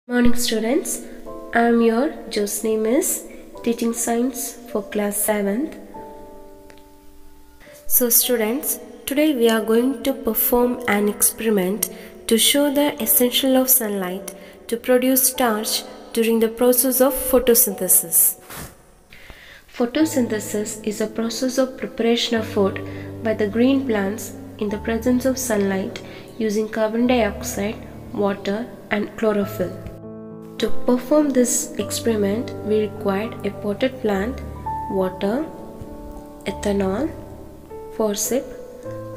Morning students, I am your Josni Miss, teaching science for class 7th. So students, today we are going to perform an experiment to show the essential of sunlight to produce starch during the process of photosynthesis. Photosynthesis is a process of preparation of food by the green plants in the presence of sunlight using carbon dioxide, water and chlorophyll. To perform this experiment, we required a potted plant, water, ethanol, forceps,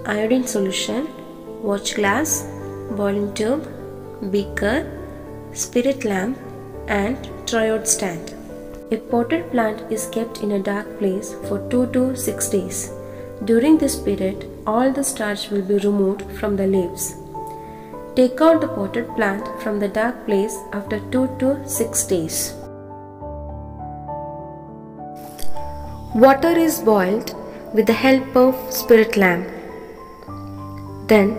iodine solution, watch glass, boiling tube, beaker, spirit lamp and triode stand. A potted plant is kept in a dark place for 2 to 6 days. During this period, all the starch will be removed from the leaves. Take out the potted plant from the dark place after 2 to 6 days. Water is boiled with the help of spirit lamp. Then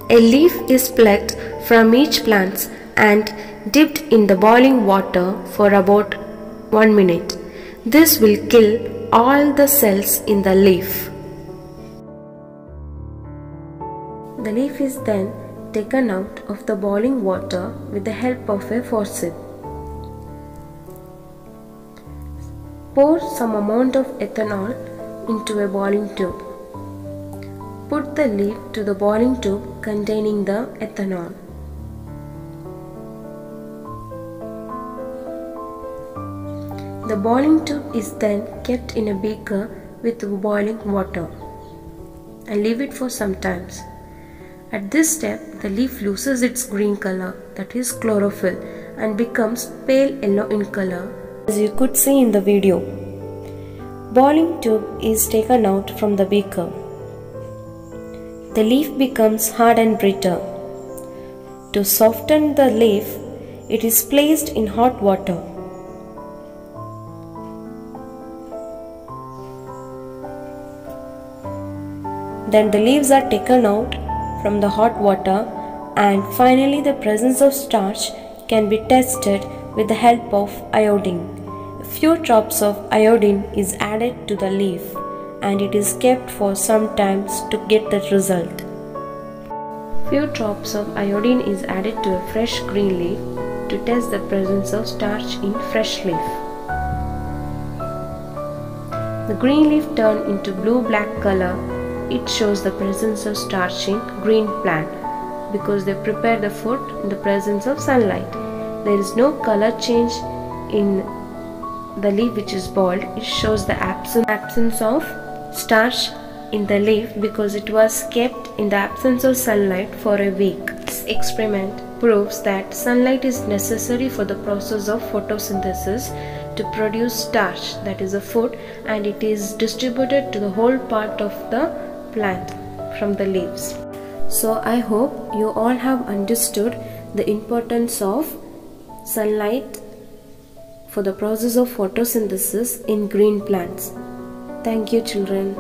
a leaf is plucked from each plant and dipped in the boiling water for about 1 minute. This will kill all the cells in the leaf. The leaf is then taken out of the boiling water with the help of a forceps. Pour some amount of ethanol into a boiling tube. Put the leaf to the boiling tube containing the ethanol. The boiling tube is then kept in a beaker with boiling water and leave it for some time. At this step, the leaf loses its green color, that is chlorophyll, and becomes pale yellow in color, as you could see in the video. Boiling tube is taken out from the beaker. The leaf becomes hard and brittle. To soften the leaf, it is placed in hot water. Then the leaves are taken out from the hot water, and finally the presence of starch can be tested with the help of iodine. A few drops of iodine is added to the leaf and it is kept for some time to get the result. Few drops of iodine is added to a fresh green leaf to test the presence of starch in fresh leaf. The green leaf turned into blue-black color. It shows the presence of starch in green plant because they prepare the food in the presence of sunlight. There is no color change in the leaf which is boiled. It shows the absence of starch in the leaf because it was kept in the absence of sunlight for a week. This experiment proves that sunlight is necessary for the process of photosynthesis to produce starch, that is a food, and it is distributed to the whole part of the plant from the leaves. So I hope you all have understood the importance of sunlight for the process of photosynthesis in green plants. Thank you children.